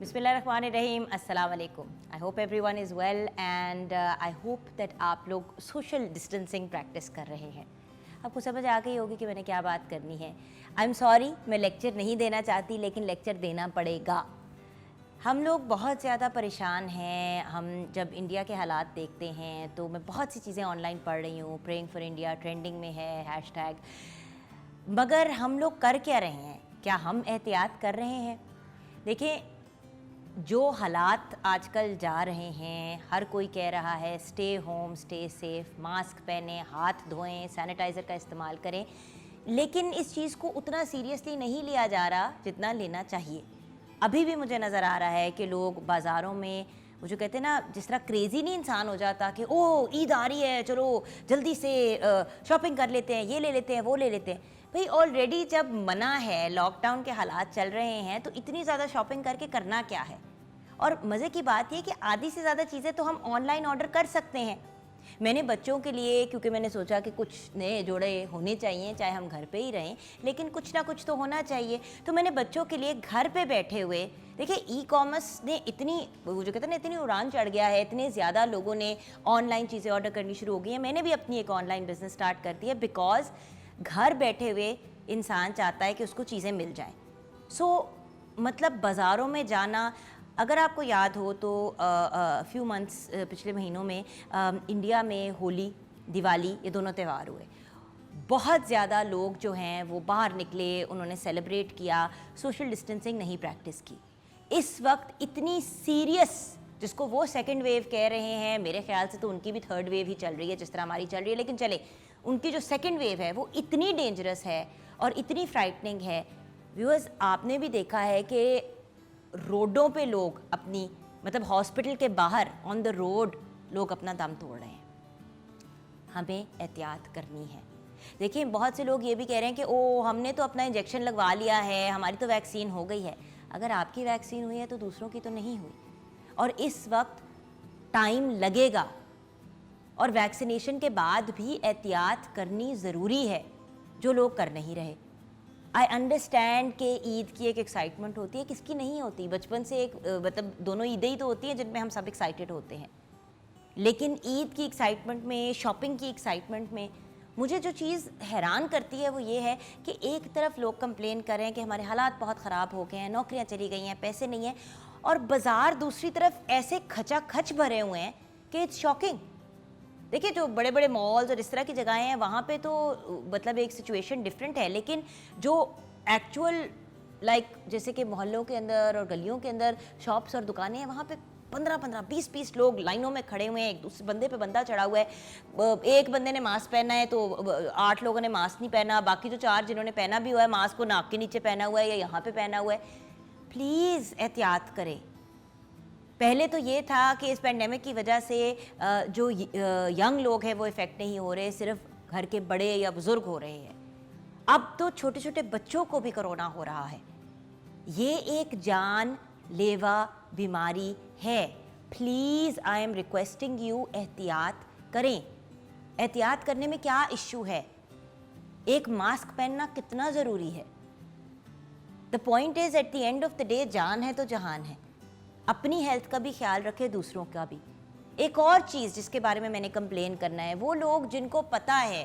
बिस्मिल्लाहिर्रहमानिर्रहीम, अस्सलाम वालेकुम। I hope everyone is well and I hope that आप लोग सोशल डिस्टेंसिंग प्रैक्टिस कर रहे हैं। आपको समझ आ गई होगी कि मैंने क्या बात करनी है। आई एम सॉरी, मैं लेक्चर नहीं देना चाहती, लेकिन लेक्चर देना पड़ेगा। हम लोग बहुत ज़्यादा परेशान हैं। हम जब इंडिया के हालात देखते हैं तो मैं बहुत सी चीज़ें ऑनलाइन पढ़ रही हूँ। प्रेइंग फॉर इंडिया ट्रेंडिंग में है, हैशटैग। मगर हम लोग कर क्या रहे हैं? क्या हम एहतियात कर रहे हैं? देखिए, जो हालात आजकल जा रहे हैं, हर कोई कह रहा है stay home, stay safe, mask पहने, हाथ धोएं, सैनिटाइज़र का इस्तेमाल करें, लेकिन इस चीज़ को उतना सीरियसली नहीं लिया जा रहा जितना लेना चाहिए। अभी भी मुझे नज़र आ रहा है कि लोग बाज़ारों में, वो जो कहते हैं ना, जिस तरह क्रेज़ी नहीं इंसान हो जाता कि ओह ईद आ रही है, चलो जल्दी से शॉपिंग कर लेते हैं, ये ले लेते हैं, वो ले लेते हैं। भाई ऑलरेडी जब मना है, लॉकडाउन के हालात चल रहे हैं, तो इतनी ज़्यादा शॉपिंग करके करना क्या है? और मज़े की बात ये कि आधी से ज़्यादा चीज़ें तो हम ऑनलाइन ऑर्डर कर सकते हैं। मैंने बच्चों के लिए, क्योंकि मैंने सोचा कि कुछ नए जोड़े होने चाहिए, चाहे हम घर पे ही रहें, लेकिन कुछ ना कुछ तो होना चाहिए, तो मैंने बच्चों के लिए घर पे बैठे हुए, देखिए ई कॉमर्स ने इतनी, वो जो कहते हैं ना, इतनी उड़ान चढ़ गया है, इतने ज़्यादा लोगों ने ऑनलाइन चीज़ें ऑर्डर करनी शुरू हो गई हैं। मैंने भी अपनी एक ऑनलाइन बिज़नेस स्टार्ट कर दी है, बिकॉज़ घर बैठे हुए इंसान चाहता है कि उसको चीज़ें मिल जाएँ। मतलब बाज़ारों में जाना, अगर आपको याद हो तो फ्यू मंथ्स पिछले महीनों में इंडिया में होली, दिवाली, ये दोनों त्यौहार हुए। बहुत ज़्यादा लोग जो हैं वो बाहर निकले, उन्होंने सेलिब्रेट किया, सोशल डिस्टेंसिंग नहीं प्रैक्टिस की। इस वक्त इतनी सीरियस, जिसको वो सेकंड वेव कह रहे हैं, मेरे ख्याल से तो उनकी भी थर्ड वेव ही चल रही है जिस तरह हमारी चल रही है, लेकिन चले, उनकी जो सेकंड वेव है वो इतनी डेंजरस है और इतनी फ्राइटनिंग है। व्यूअर्स, आपने भी देखा है कि रोडों पे लोग अपनी, मतलब हॉस्पिटल के बाहर ऑन द रोड लोग अपना दम तोड़ रहे हैं। हमें एहतियात करनी है। देखिए, बहुत से लोग ये भी कह रहे हैं कि ओ हमने तो अपना इंजेक्शन लगवा लिया है, हमारी तो वैक्सीन हो गई है। अगर आपकी वैक्सीन हुई है तो दूसरों की तो नहीं हुई, और इस वक्त टाइम लगेगा, और वैक्सीनेशन के बाद भी एहतियात करनी ज़रूरी है, जो लोग कर नहीं रहे। आई अंडरस्टैंड कि ईद की एक एक्साइटमेंट होती है, किसकी नहीं होती। बचपन से एक मतलब दोनों ईदें ही तो होती हैं जिनमें हम सब एक्साइटेड होते हैं, लेकिन ईद की एक्साइटमेंट में, शॉपिंग की एक्साइटमेंट में, मुझे जो चीज़ हैरान करती है वो ये है कि एक तरफ लोग कंप्लेन कर रहे हैं कि हमारे हालात बहुत ख़राब हो गए हैं, नौकरियां चली गई हैं, पैसे नहीं हैं, और बाज़ार दूसरी तरफ ऐसे खचाखच भरे हुए हैं कि इट्स शॉकिंग। देखिए, जो बड़े बड़े मॉल्स और इस तरह की जगहें हैं, वहाँ पे तो मतलब एक सिचुएशन डिफरेंट है, लेकिन जो एक्चुअल जैसे कि मोहल्लों के अंदर और गलियों के अंदर शॉप्स और दुकानें हैं, वहाँ पे 15-15, 20-20 लोग लाइनों में खड़े हुए हैं, एक दूसरे बंदे पे बंदा चढ़ा हुआ है। एक बंदे ने मास्क पहना है तो 8 लोगों ने मास्क नहीं पहना, बाकी जो 4 जिन्होंने पहना भी हुआ है मास्क, को नाक के नीचे पहना हुआ है या यहाँ पे पहना हुआ है। प्लीज़ एहतियात करें। पहले तो ये था कि इस पेंडेमिक की वजह से जो यंग लोग हैं वो इफ़ेक्ट नहीं हो रहे, सिर्फ घर के बड़े या बुज़ुर्ग हो रहे हैं। अब तो छोटे छोटे बच्चों को भी कोरोना हो रहा है। ये एक जानलेवा बीमारी है। Please, I am requesting you, एहतियात करें। एहतियात करने में क्या इश्यू है? एक मास्क पहनना कितना ज़रूरी है? The point is, at the end of the day, जान है तो जहान है। अपनी हेल्थ का भी ख्याल रखें, दूसरों का भी। एक और चीज़ जिसके बारे में मैंने कंप्लेन करना है, वो लोग जिनको पता है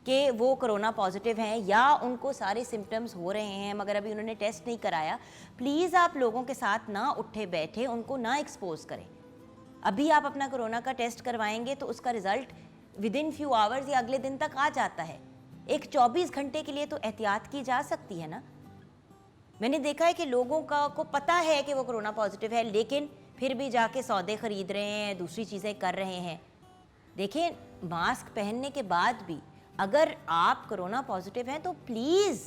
कि वो कोरोना पॉजिटिव हैं या उनको सारे सिम्टम्स हो रहे हैं मगर अभी उन्होंने टेस्ट नहीं कराया, प्लीज़ आप लोगों के साथ ना उठे बैठे, उनको ना एक्सपोज करें। अभी आप अपना कोरोना का टेस्ट करवाएंगे तो उसका result with in few hours या अगले दिन तक आ जाता है। एक 24 घंटे के लिए तो एहतियात की जा सकती है ना। मैंने देखा है कि लोगों को पता है कि वो कोरोना पॉजिटिव है, लेकिन फिर भी जाके सौदे ख़रीद रहे हैं, दूसरी चीज़ें कर रहे हैं। देखिए, मास्क पहनने के बाद भी अगर आप कोरोना पॉजिटिव हैं तो प्लीज़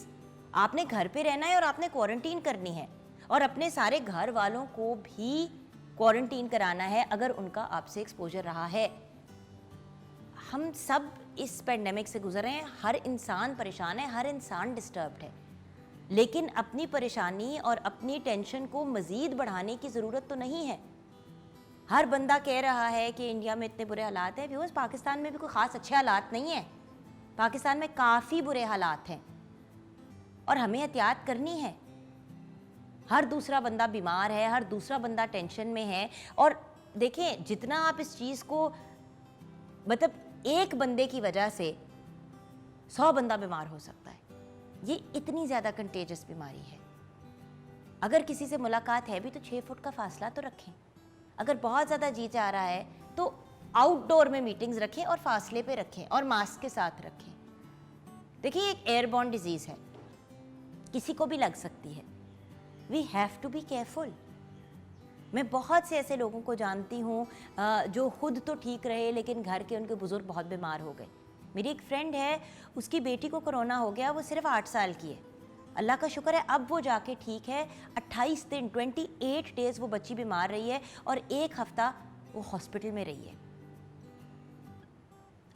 आपने घर पे रहना है और आपने क्वारंटीन करनी है, और अपने सारे घर वालों को भी क्वारंटीन कराना है अगर उनका आपसे एक्सपोजर रहा है। हम सब इस पेंडेमिक से गुजर रहे हैं, हर इंसान परेशान है, हर इंसान डिस्टर्ब्ड है, लेकिन अपनी परेशानी और अपनी टेंशन को मज़ीद बढ़ाने की ज़रूरत तो नहीं है। हर बंदा कह रहा है कि इंडिया में इतने बुरे हालात हैं। व्यूअर्स, पाकिस्तान में भी कोई ख़ास अच्छे हालात नहीं हैं। पाकिस्तान में काफ़ी बुरे हालात हैं और हमें एहतियात करनी है। हर दूसरा बंदा बीमार है, हर दूसरा बंदा टेंशन में है। और देखें, जितना आप इस चीज़ को, मतलब एक बंदे की वजह से 100 बंदा बीमार हो सकता है। ये इतनी ज़्यादा कंटेजियस बीमारी है। अगर किसी से मुलाकात है भी तो 6 फुट का फासला तो रखें। अगर बहुत ज़्यादा जी चाह रहा है तो आउटडोर में मीटिंग्स रखें और फासले पे रखें और मास्क के साथ रखें। देखिए, एक एयरबॉर्न डिजीज़ है, किसी को भी लग सकती है। We have to be careful. मैं बहुत से ऐसे लोगों को जानती हूँ जो खुद तो ठीक रहे लेकिन घर के उनके बुज़ुर्ग बहुत बीमार हो गए। मेरी एक फ्रेंड है, उसकी बेटी को कोरोना हो गया, वो सिर्फ 8 साल की है। अल्लाह का शुक्र है अब वो जाके ठीक है। 28 दिन 28 डेज़ वो बच्ची बीमार रही है और 1 हफ्ता वो हॉस्पिटल में रही है।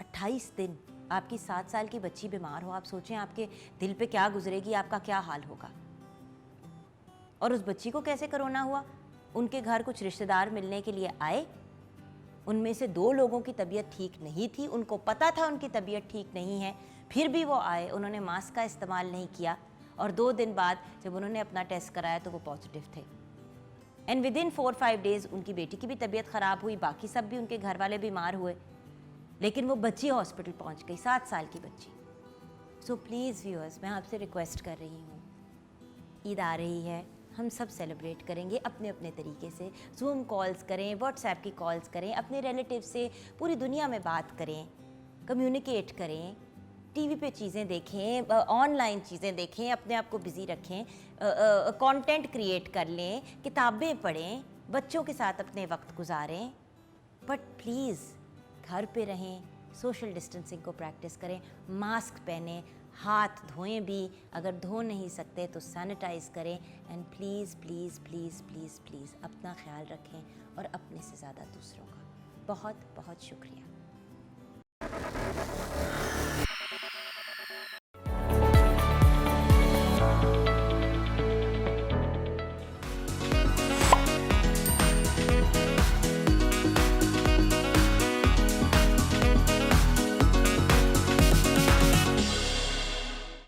28 दिन आपकी 7 साल की बच्ची बीमार हो, आप सोचें आपके दिल पे क्या गुजरेगी, आपका क्या हाल होगा। और उस बच्ची को कैसे कोरोना हुआ? उनके घर कुछ रिश्तेदार मिलने के लिए आए, उनमें से 2 लोगों की तबीयत ठीक नहीं थी, उनको पता था उनकी तबीयत ठीक नहीं है, फिर भी वो आए, उन्होंने मास्क का इस्तेमाल नहीं किया और 2 दिन बाद जब उन्होंने अपना टेस्ट कराया तो वो पॉजिटिव थे। एंड विद इन 4-5 डेज़ उनकी बेटी की भी तबीयत ख़राब हुई, बाकी सब भी उनके घर वाले बीमार हुए, लेकिन वो बच्ची हॉस्पिटल पहुंच गई, 7 साल की बच्ची। सो प्लीज़ व्यूअर्स, मैं आपसे रिक्वेस्ट कर रही हूँ, ईद आ रही है, हम सब सेलिब्रेट करेंगे अपने अपने तरीके से। जूम कॉल्स करें, व्हाट्सएप की कॉल्स करें, अपने रिलेटिव से पूरी दुनिया में बात करें, कम्युनिकेट करें, टीवी पे चीज़ें देखें, ऑनलाइन चीज़ें देखें, अपने आप को बिज़ी रखें, कंटेंट क्रिएट कर लें, किताबें पढ़ें, बच्चों के साथ अपने वक्त गुजारें, बट प्लीज़ घर पे रहें, सोशल डिस्टेंसिंग को प्रैक्टिस करें, मास्क पहनें, हाथ धोएं भी, अगर धो नहीं सकते तो सैनिटाइज़ करें। And please please please please please अपना ख्याल रखें और अपने से ज़्यादा दूसरों का। बहुत बहुत शुक्रिया।